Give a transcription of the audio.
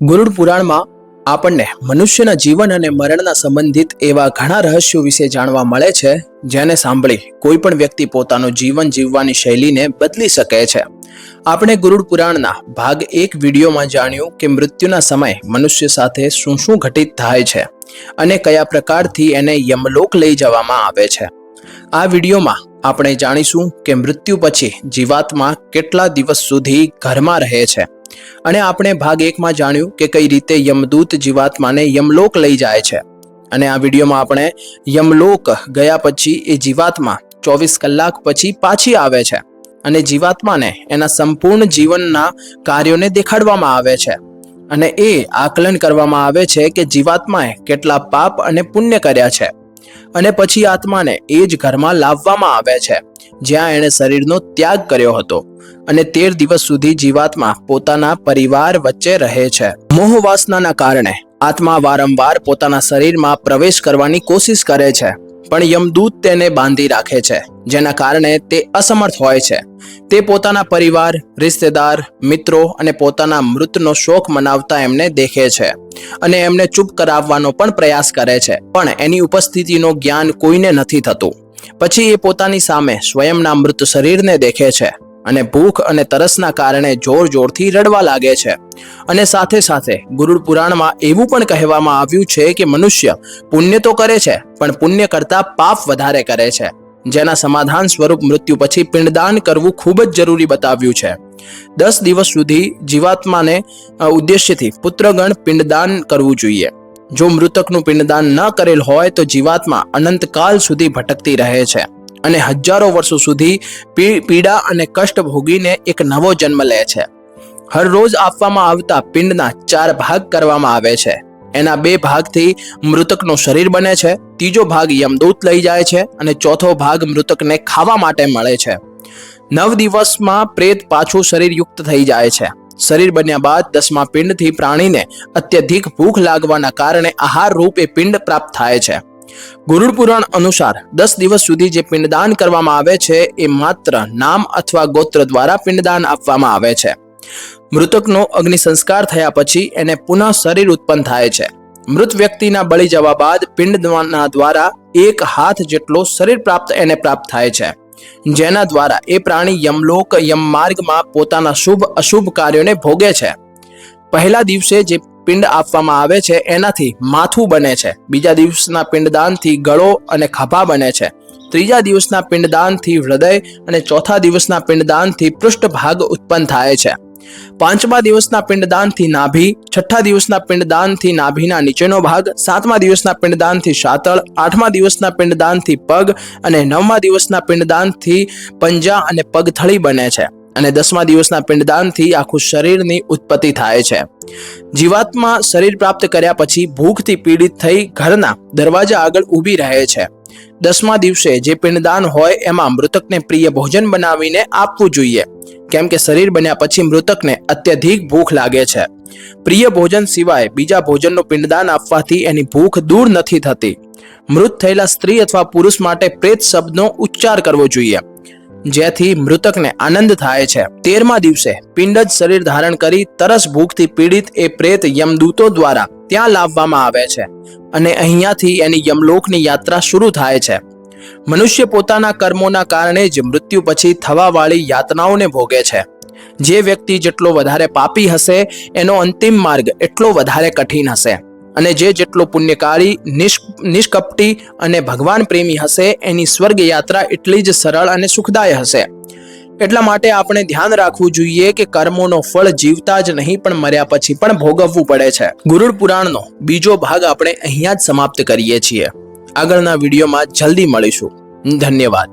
ગરુડ પુરાણમાં આપણને મનુષ્યના જીવન અને મરણના સંબંધિત એવા ઘણા રહસ્યો વિશે જાણવા મળે છે, જેને સાંભળી કોઈ પણ વ્યક્તિ પોતાનું જીવન જીવવાની શૈલીને બદલી શકે છે. આપણે ગરુડ પુરાણના ભાગ 1 વિડીયોમાં જાણ્યું કે મૃત્યુના સમયે મનુષ્ય સાથે શું શું ઘટિત થાય છે અને કયા પ્રકારથી એને યમલોક લઈ જવામાં આવે છે. આ વિડીયોમાં આપણે જાણીશું કે મૃત્યુ પછી જીવાત્મા કેટલા દિવસ સુધી ઘરમાં રહે છે અને આપણે ભાગ 1 માં જાણ્યું કે કઈ રીતે યમદૂત જીવાત્માને યમલોક લઈ જાય છે. અને આ વિડીયોમાં આપણે યમલોક ગયા પછી એ જીવાત્મા 24 કલાક પછી પાછી આવે છે અને જીવાત્માને એના સંપૂર્ણ જીવનના કાર્યોને દેખાડવામાં આવે છે અને એ આકલન કરવામાં આવે છે કે જીવાત્માએ કેટલા પાપ અને પુણ્ય કર્યા છે અને પછી આત્માને એ જ ઘરમાં લાવવામાં આવે છે જ્યાં એણે શરીરનો ત્યાગ કર્યો હતો અને 13 દિવસ સુધી જીવાત્મા પોતાના પરિવાર વચ્ચે રહે છે. મોહ વાસનાના કારણે આત્મા વારંવાર પોતાના શરીરમાં પ્રવેશ કરવાની કોશિશ કરે છે, પણ યમદૂત તેને બાંધી રાખે છે, જેના કારણે તે અસમર્થ હોય છે. તે પોતાના પરિવાર, રિશ્તેદાર, મિત્રો અને પોતાના મૃતનો શોક મનાવતા એમને દેખે છે અને એમને ચૂપ કરાવવાનો પણ પ્રયાસ કરે છે, પણ એની ઉપસ્થિતિનો જ્ઞાન કોઈને નથી થતું. પછી એ પોતાની સામે સ્વયંના મૃત શરીરને દેખે છે અને ભૂખ અને તરસના કારણે જોર જોરથી રડવા લાગે છે. અને સાથે સાથે ગરુડ પુરાણમાં એવું પણ કહેવામાં આવ્યું છે કે મનુષ્ય પુણ્ય તો કરે છે, પણ પુણ્ય કરતા પાપ વધારે કરે છે, જેના સમાધાન સ્વરૂપ મૃત્યુ પછી પિંડદાન કરવું ખૂબ જ જરૂરી બતાવ્યું છે. 10 દિવસ સુધી જીવાત્માને ઉદ્દેશ્યથી પુત્રગણ પિંડદાન કરવું જોઈએ. જો મૃતકનું પિંડદાન ન કરેલ હોય તો જીવાત્મા અનંતકાલ સુધી ભટકતી રહે છે અને હજારો વર્ષો સુધી પીડા અને કષ્ટ ભોગીને એક નવો જન્મ લે છે. હરરોજ આપવામાં આવતા પિંડના 4 ભાગ કરવામાં આવે છે. એના 2 ભાગથી મૃતકનું શરીર બને છે, ત્રીજો ભાગ યમદૂત લઈ જાય છે અને ચોથો ભાગ મૃતકને ખાવા માટે મળે છે. 9 દિવસમાં પ્રેત પાછું શરીર યુક્ત થઈ જાય છે. શરીર બન્યા બાદ 10મા પિંડથી પ્રાણીને અત્યધિક ભૂખ લાગવાના કારણે આહાર રૂપે પિંડ પ્રાપ્ત થાય છે. ગરુડ પુરાણ અનુસાર 10 દિવસ સુધી જે પિંડદાન કરવામાં આવે છે એ માત્ર નામ અથવા ગોત્ર દ્વારા પિંડદાન આપવામાં આવે છે. મૃતકનો અગ્નિ સંસ્કાર થયા પછી એને પુનઃ શરીર ઉત્પન્ન થાય છે. મૃત વ્યક્તિના બળી જવા બાદ પિંડના દ્વારા 1 હાથ જેટલો શરીર એને પ્રાપ્ત થાય છે, જેના દ્વારા એ પ્રાણી યમલોક યમમાર્ગમાં પોતાના શુભ અશુભ કાર્યોને ભોગે છે. પહેલા દિવસે જે પિંડ આપવામાં આવે છે એનાથી માથું બને છે, બીજા દિવસના પિંડદાનથી ગળો અને ખભા બને છે, ત્રીજા દિવસના પિંડદાનથી હૃદય અને ચોથા દિવસના પિંડદાનથી પૃષ્ઠભાગ ઉત્પન્ન થાય છે. 5મા દિવસના પિંડદાનથી નાભી, 6થા દિવસના પિંડદાનથી નાભીના નીચેનો ભાગ, 7મા દિવસના પિંડદાનથી શાતળ, 8મા દિવસના પિંડદાનથી પગ અને 9મા દિવસના પિંડદાનથી પંજા અને પગથળી બને છે અને 10મા દિવસના પિંડદાનથી આખું શરીરની ઉત્પત્તિ થાય છે. જીવાત્મા શરીર પ્રાપ્ત કર્યા પછી ભૂખથી પીડિત થઈ ઘરના દરવાજા આગળ ઊભી રહે છે. 10મા દિવસે જે પિંડદાન હોય એમાં મૃતકને પ્રિય ભોજન બનાવીને આપવું જોઈએ, કેમ કે શરીર બન્યા પછી મૃતકને અત્યધિક ભૂખ લાગે છે. પ્રિય ભોજન સિવાય બીજા ભોજનનું પિંડદાન આપવાથી એની ભૂખ દૂર નથી થતી. મૃત થયેલા સ્ત્રી અથવા પુરુષ માટે પ્રેત શબ્દનો ઉચ્ચાર કરવો જોઈએ, જેથી મૃતકને આનંદ થાય છે. 13મા દિવસે પિંડ જ શરીર ધારણ કરી તરસ ભૂખથી પીડિત એ પ્રેત યમદૂતો દ્વારા ત્યાં લાવવામાં આવે છે અને અહીંયાથી એની યમલોકની યાત્રા શરૂ થાય છે. મનુષ્ય પોતાના કર્મોના કારણે જ મૃત્યુ પછી થવાવાળી યાતનાઓને ભોગે છે. જે વ્યક્તિ જેટલો વધારે પાપી હશે એનો અંતિમ માર્ગ એટલો વધારે કઠિન હશે, અને જે જેટલો પુણ્યકારી, નિષ્કપટી અને ભગવાન પ્રેમી હશે એની સ્વર્ગ યાત્રા એટલી જ સરળ અને સુખદાય હશે. એટલા માટે આપણે ધ્યાન રાખવું જોઈએ કે કર્મોનો ફળ જીવતા જ નહીં પણ મર્યા પછી પણ ભોગવવું પડે છે. ગરુડ પુરાણનો બીજો ભાગ આપણે અહીંયા જ સમાપ્ત કરીએ છીએ. આગળના વિડીયોમાં જલ્દી મળીશું. ધન્યવાદ.